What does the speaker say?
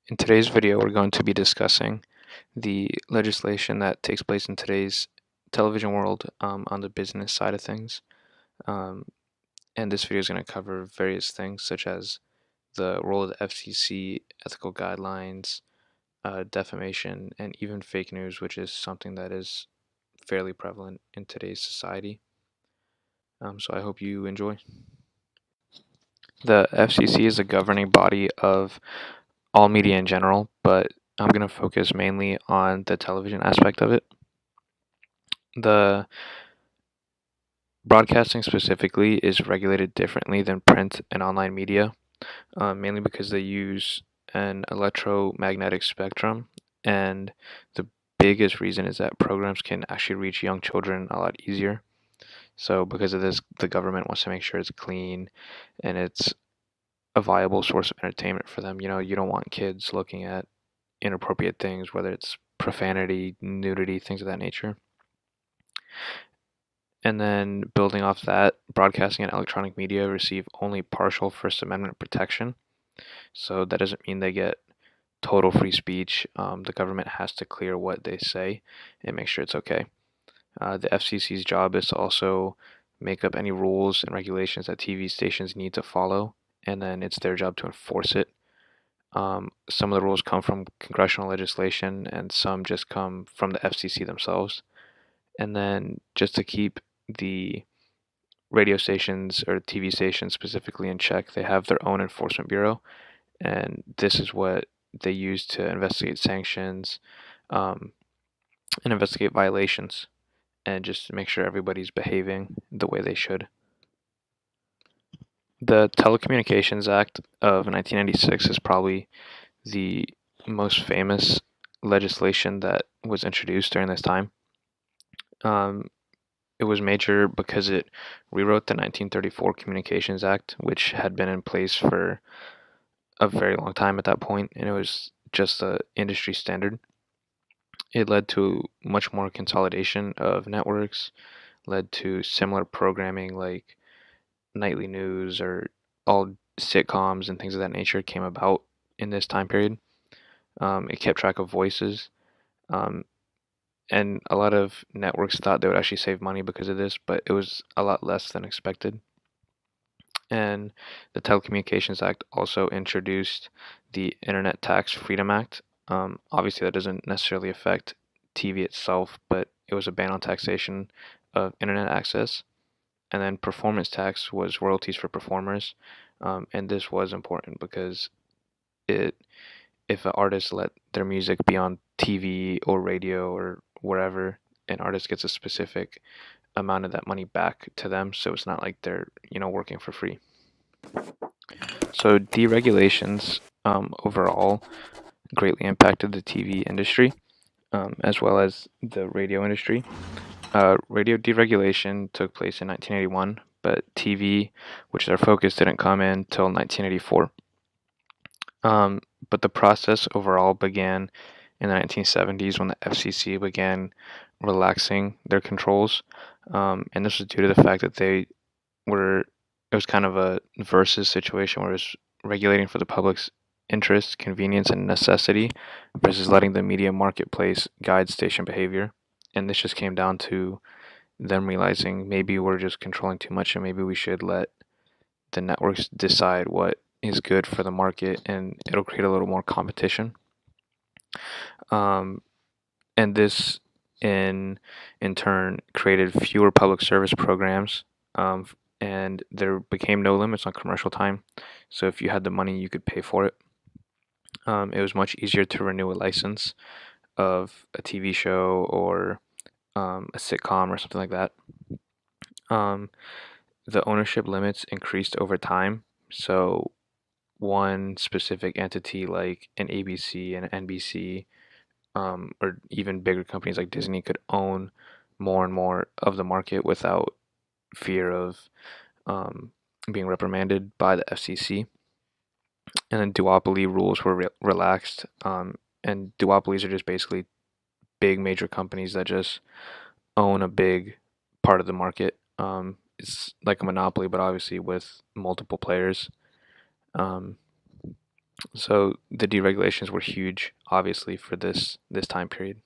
In today's video, we're going to be discussing the legislation that takes place in today's television world on the business side of things. Um, and this video is going to cover various things such as the role of the FCC, ethical guidelines, defamation, and even fake news, which is something that is fairly prevalent in today's society. So I hope you enjoy. The FCC is a governing body of all media in general, but I'm going to focus mainly on the television aspect of it. The broadcasting specifically is regulated differently than print and online media, mainly because they use an electromagnetic spectrum, and the biggest reason is that programs can actually reach young children a lot easier. So because of this, the government wants to make sure it's clean and it's a viable source of entertainment for them. You don't want kids looking at inappropriate things, whether it's profanity, nudity, things of that nature. And then building off that, broadcasting and electronic media receive only partial First Amendment protection. So that doesn't mean they get total free speech. The government has to clear what they say and make sure it's okay. The FCC's job is to also make up any rules and regulations that TV stations need to follow, and then it's their job to enforce it. Some of the rules come from congressional legislation, and some just come from the FCC themselves. And then just to keep the radio stations or TV stations specifically in check, they have their own enforcement bureau, and this is what they use to investigate sanctions um, and investigate violations, and just to make sure everybody's behaving the way they should. The Telecommunications Act of 1996 is probably the most famous legislation that was introduced during this time. It was major because it rewrote the 1934 Communications Act, which had been in place for a very long time at that point, and it was just the industry standard. It led to much more consolidation of networks, led to similar programming like nightly news or all sitcoms and things of that nature came about in this time period. It kept track of voices, um, and a lot of networks thought they would actually save money because of this, but it was a lot less than expected. And the Telecommunications Act also introduced the Internet Tax Freedom Act. Obviously, that doesn't necessarily affect TV itself, but it was a ban on taxation of internet access. And then performance tax was royalties for performers. And this was important because it, if an artist let their music be on TV or radio or wherever, an artist gets a specific amount of that money back to them. So it's not like they're, working for free. So deregulations overall greatly impacted the TV industry as well as the radio industry. Radio deregulation took place in 1981, but TV, which is our focus, didn't come in until 1984. But the process overall began in the 1970s when the FCC began relaxing their controls, and this was due to the fact that it was kind of a versus situation where it was regulating for the public's interest, convenience, and necessity versus letting the media marketplace guide station behavior. And this just came down to them realizing maybe we're just controlling too much and maybe we should let the networks decide what is good for the market, and it'll create a little more competition. And this in turn created fewer public service programs, and there became no limits on commercial time. So if you had the money, you could pay for it. It was much easier to renew a license of a TV show or a sitcom or something like that. Um, the ownership limits increased over time. So one specific entity like an ABC and NBC, or even bigger companies like Disney, could own more and more of the market without fear of being reprimanded by the FCC. And then duopoly rules were relaxed. And duopolies are just basically big major companies that just own a big part of the market. It's like a monopoly, but obviously with multiple players. Um, So the deregulations were huge, obviously, for this time period.